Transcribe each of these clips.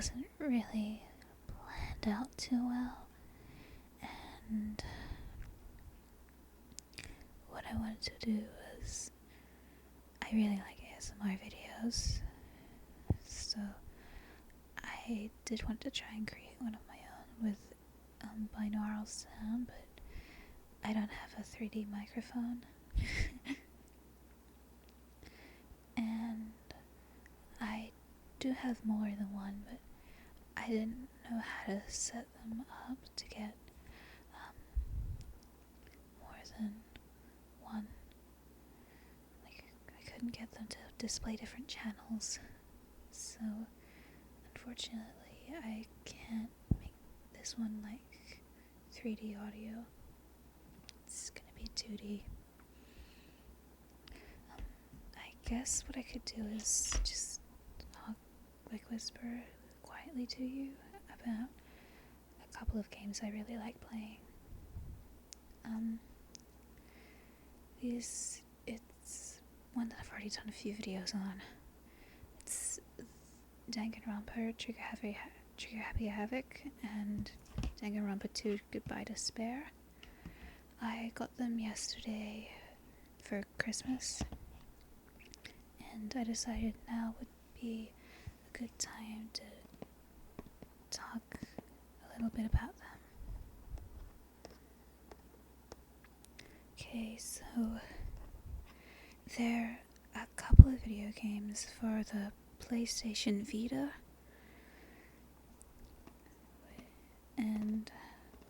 wasn't really planned out too well, and what I wanted to do was, I really like ASMR videos, so I did want to try and create one of my own with binaural sound, but I don't have a 3D microphone. And I do have more than one, but I didn't know how to set them up to get more than one. Like, I couldn't get them to display different channels, so unfortunately I can't make this one like 3D audio. It's gonna be 2D. I guess what I could do is just talk, like whisper quietly to you about a couple of games I really like playing. It's one that I've already done a few videos on. It's DanganRonpa, Trigger Happy Havoc, and DanganRonpa 2, Goodbye Despair. I got them yesterday for Christmas, and I decided now would be a good time to talk a little bit about them. Okay, so there are a couple of video games for the PlayStation Vita, and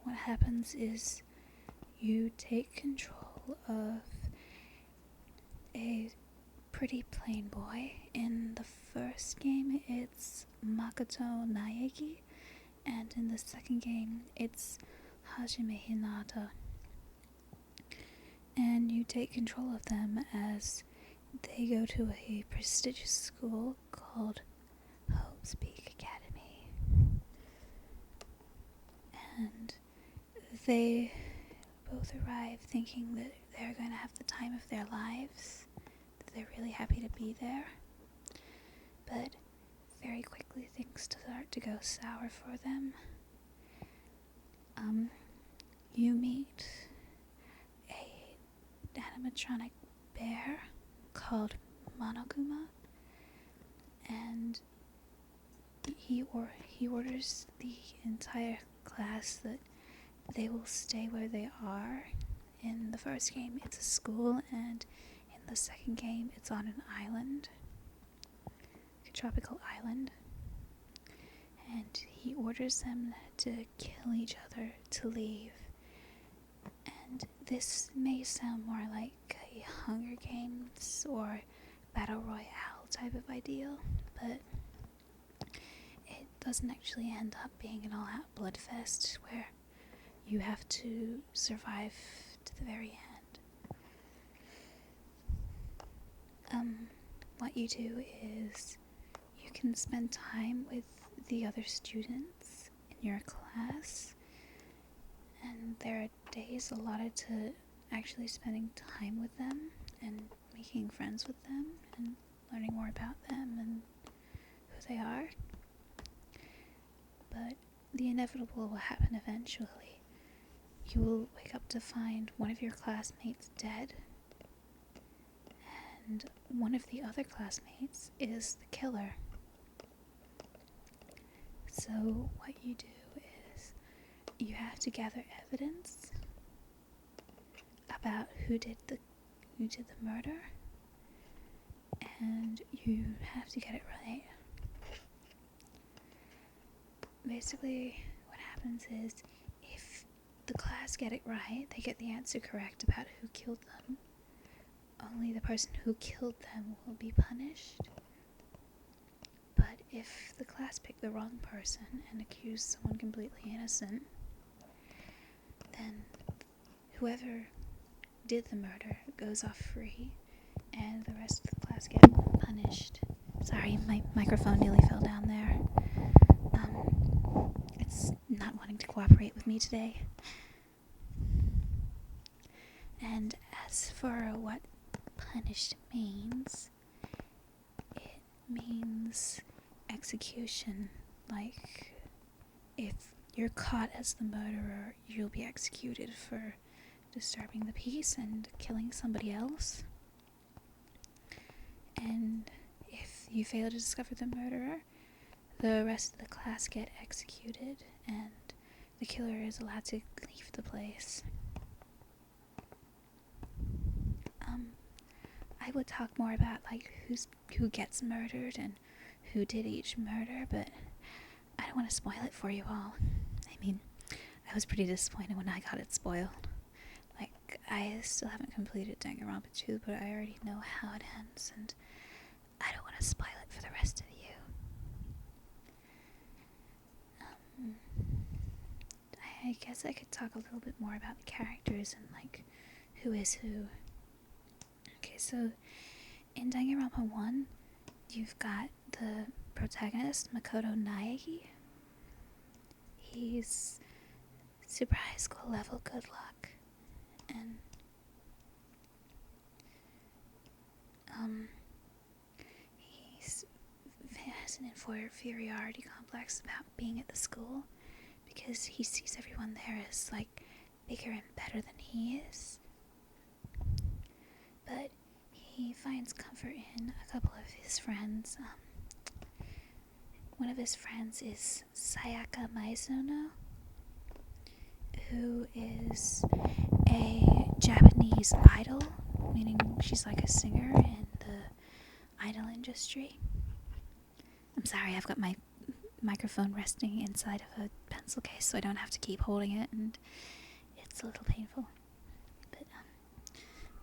what happens is you take control of a pretty plain boy. In the first game it's Makoto Naegi, and in the second game it's Hajime Hinata. And you take control of them as they go to a prestigious school called Hope's Peak Academy. And they both arrive thinking that they're going to have the time of their lives, that they're really happy to be there. But very quickly things start to go sour for them. You meet animatronic bear called Monokuma, and he orders the entire class that they will stay where they are. In the first game it's a school, and in the second game it's on an island, a tropical island, and he orders them to kill each other to leave. And this may sound more like a Hunger Games or Battle Royale type of ideal, but it doesn't actually end up being an all-out bloodfest where you have to survive to the very end. What you do is you can spend time with the other students in your class, and there are days allotted to actually spending time with them and making friends with them and learning more about them and who they are. But the inevitable will happen eventually. You will wake up to find one of your classmates dead, and one of the other classmates is the killer. So what you do is you have to gather evidence about who did the murder, and you have to get it right. Basically, what happens is if the class get it right, they get the answer correct about who killed them, only the person who killed them will be punished. But if the class picked the wrong person and accused someone completely innocent, then whoever did the murder goes off free, and the rest of the class get punished. Sorry, my microphone nearly fell down there. It's not wanting to cooperate with me today. And as for what punished means, it means execution, like, if you're caught as the murderer, you'll be executed for disturbing the peace and killing somebody else. And if you fail to discover the murderer, the rest of the class get executed, and the killer is allowed to leave the place. I would talk more about like who gets murdered and who did each murder, but I don't want to spoil it for you all. I mean, I was pretty disappointed when I got it spoiled. Like, I still haven't completed Danganronpa 2, but I already know how it ends, and I don't want to spoil it for the rest of you. I guess I could talk a little bit more about the characters and like who is who. Okay, so in Danganronpa 1, you've got the protagonist, Makoto Naegi. He's super high school level good luck, and he has an inferiority complex about being at the school because he sees everyone there as like bigger and better than he is. But he finds comfort in a couple of his friends. One of his friends is Sayaka Maizono, who is a Japanese idol, meaning she's like a singer in the idol industry. I'm sorry, I've got my microphone resting inside of a pencil case, so I don't have to keep holding it, and it's a little painful. But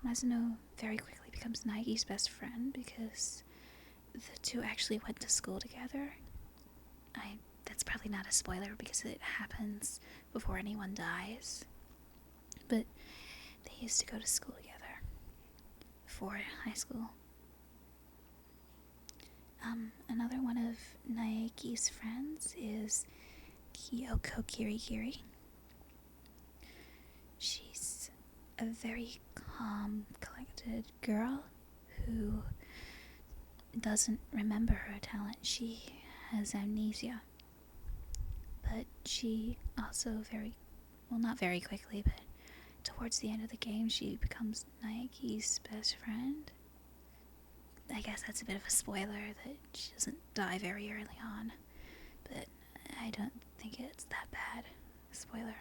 Maizono very quickly becomes Naegi's best friend because the two actually went to school together. That's probably not a spoiler because it happens before anyone dies. But they used to go to school together before high school. Another one of Naeki's friends is Kyoko Kirigiri. She's a very calm, collected girl who doesn't remember her talent. She has amnesia. But she also not very quickly, but towards the end of the game, she becomes Naeki's best friend. I guess that's a bit of a spoiler that she doesn't die very early on, but I don't think it's that bad. Spoiler.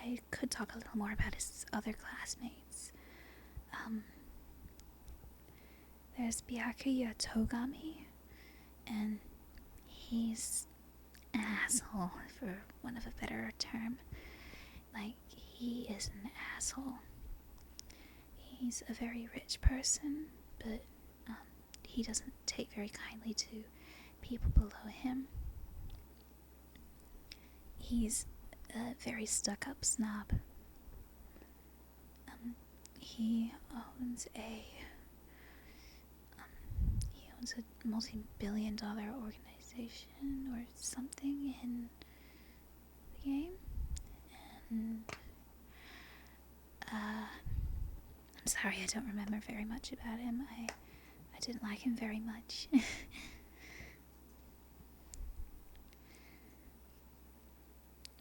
I could talk a little more about his other classmates. There's Byakuya Togami, and he's an asshole, for want of a better term. Like, he is an asshole. He's a very rich person, but he doesn't take very kindly to people below him. He's a very stuck-up snob. He owns a multi-billion-dollar organization or something in the game, and I'm sorry, I don't remember very much about him. I didn't like him very much.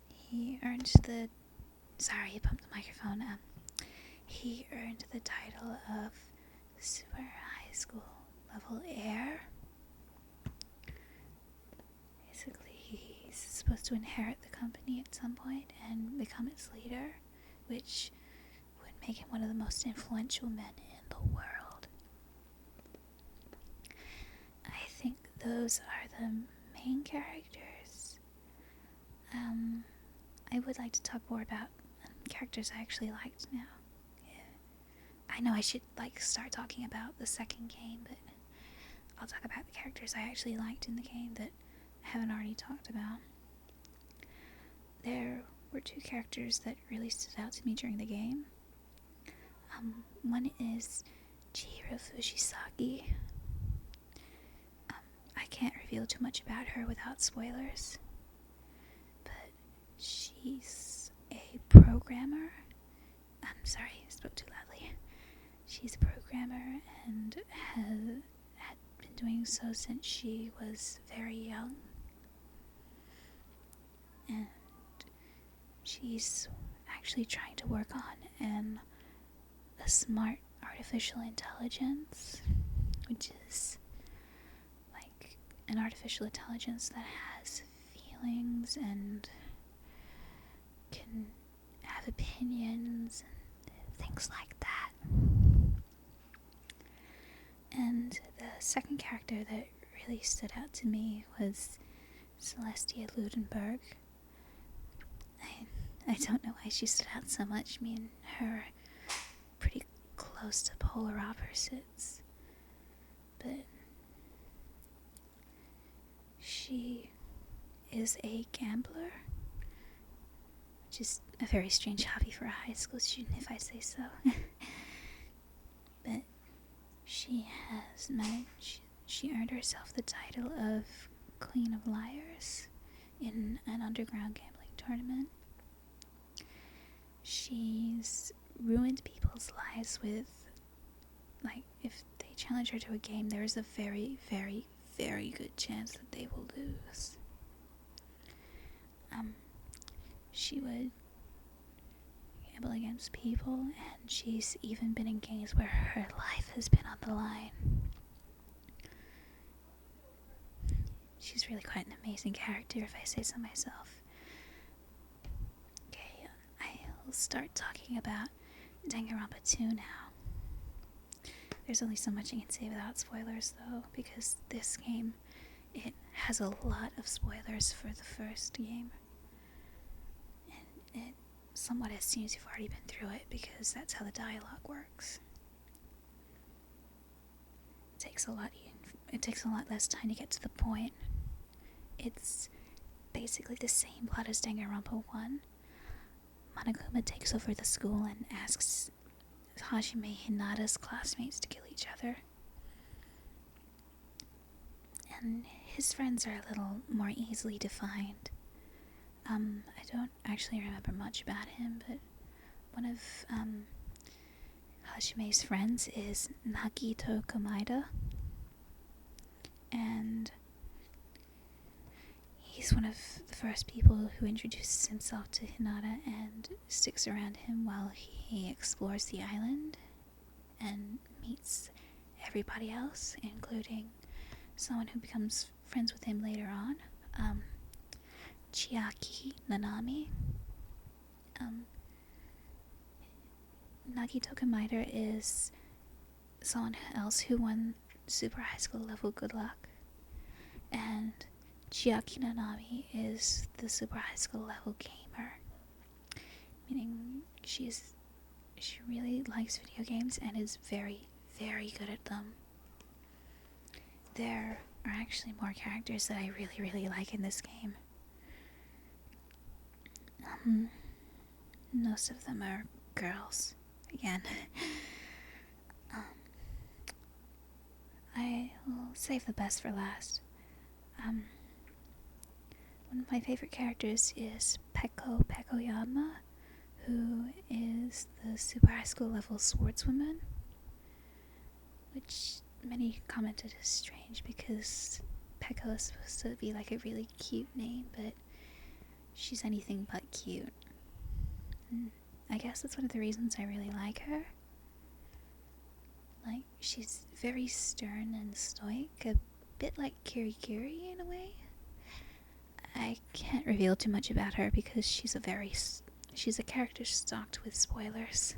He earned the... Sorry, I bumped the microphone. He earned the title of Super High School Level Heir. Basically, he's supposed to inherit the company at some point and become its leader, which would make him one of the most influential men in the world. I think those are the main characters. I would like to talk more about characters I actually liked now. I know I should start talking about the second game, but I'll talk about the characters I actually liked in the game that I haven't already talked about. There were two characters that really stood out to me during the game. One is Chihiro Fujisaki. I can't reveal too much about her without spoilers, but she's a programmer. I'm sorry, I spoke too loudly. she's a programmer and had been doing so since she was very young. And she's actually trying to work on a smart artificial intelligence, which is like an artificial intelligence that has feelings and can have opinions and things like that. And the second character that really stood out to me was Celestia Ludenberg. I don't know why she stood out so much. Me and her are pretty close to polar opposites. But she is a gambler, which is a very strange hobby for a high school student, if I say so. But she earned herself the title of Queen of Liars in an underground gambling tournament. She's ruined people's lives with, like, if they challenge her to a game, there is a very, very, very good chance that they will lose. She would gamble against people, and she's even been in games where her life has been on the line. She's really quite an amazing character, if I say so myself. Okay, I'll start talking about Danganronpa 2 now. There's only so much I can say without spoilers, though, because this game, it has a lot of spoilers for the first game. And it somewhat assumes you've already been through it, because that's how the dialogue works. It takes a lot less time to get to the point. It's basically the same plot as Danganronpa 1. Monokuma takes over the school and asks Hajime Hinata's classmates to kill each other. And his friends are a little more easily defined. I don't actually remember much about him, but one of Hajime's friends is Nagito Komaeda. And he's one of the first people who introduces himself to Hinata and sticks around him while he explores the island and meets everybody else, including someone who becomes friends with him later on, Chiaki Nanami. Nagito Komaeda is someone else who won Super High School level Good Luck, and Chiaki Nanami is the Super High School level gamer, meaning she really likes video games and is very, very good at them. There are actually more characters that I really, really like in this game. Most of them are girls, again. I will save the best for last. One of my favorite characters is Peko Pekoyama, who is the Super High School level swordswoman, which many commented is strange because Peko is supposed to be like a really cute name, but she's anything but cute. I guess that's one of the reasons I really like her. Like, she's very stern and stoic, a bit like Kirikiri in a way. I can't reveal too much about her because she's a character stocked with spoilers.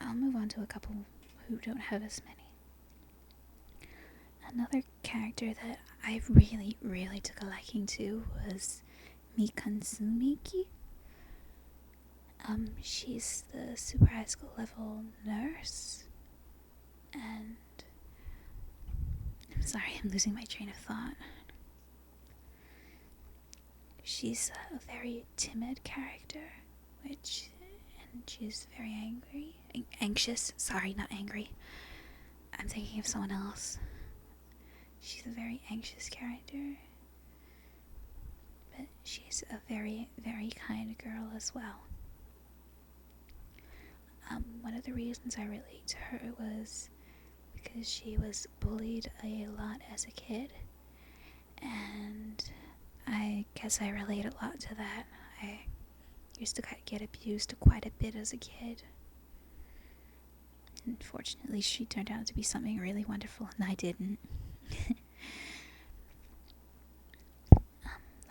I'll move on to a couple who don't have as many. Another character that I really, really took a liking to was Mikansumiki. She's the Super High School level nurse, and I'm sorry, I'm losing my train of thought. She's a very timid character, and she's very anxious. Sorry, not angry. I'm thinking of someone else. She's a very anxious character, but she's a very, very kind girl as well. One of the reasons I relate to her was because she was bullied a lot as a kid, and I guess I relate a lot to that. I used to get abused quite a bit as a kid. Unfortunately, she turned out to be something really wonderful, and I didn't.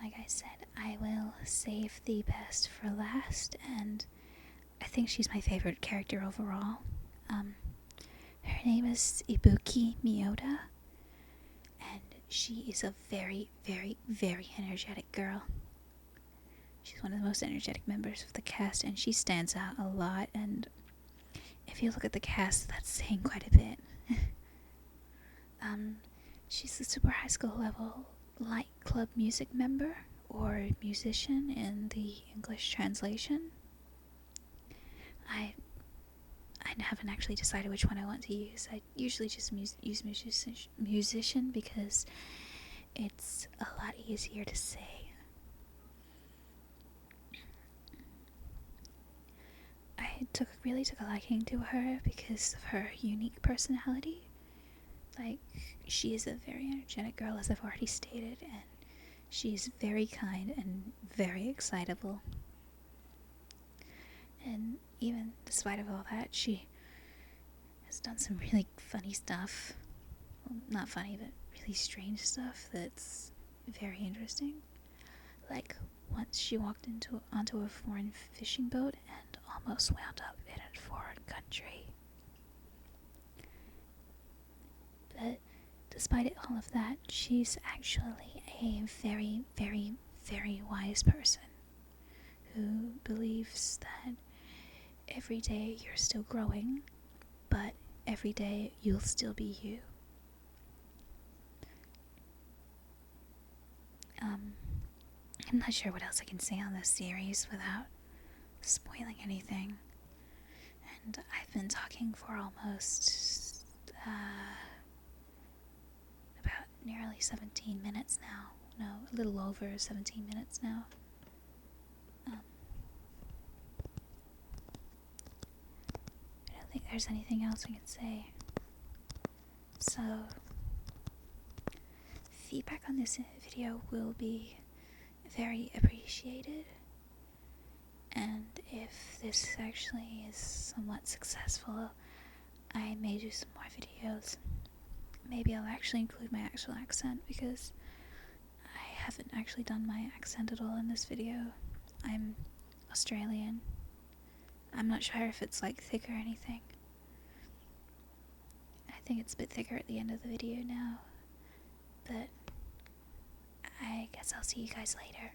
Like I said, I will save the best for last, and I think she's my favorite character overall. Her name is Ibuki Miyoda, and she is a very, very, very energetic girl. She's one of the most energetic members of the cast, and she stands out a lot, and if you look at the cast, that's saying quite a bit. She's a super high school level light club music member, or musician in the English translation. I haven't actually decided which one I want to use. I usually just use musician because it's a lot easier to say. I really took a liking to her because of her unique personality. Like, she is a very energetic girl, as I've already stated, and she's very kind and very excitable. And even despite of all that, she has done some really funny stuff. Well, not funny, but really strange stuff that's very interesting. Like, once she walked onto a foreign fishing boat and almost wound up in a foreign country. But despite all of that, she's actually a very, very, very wise person who believes that every day you're still growing, but every day you'll still be you. I'm not sure what else I can say on this series without spoiling anything. And I've been talking for almost about nearly 17 minutes now. No, a little over 17 minutes now. I don't think there's anything else I can say. So, feedback on this video will be very appreciated, and if this actually is somewhat successful, I may do some more videos. Maybe I'll actually include my actual accent, because I haven't actually done my accent at all in this video. I'm Australian. I'm not sure if it's like thick or anything. I think it's a bit thicker at the end of the video now, but I guess I'll see you guys later.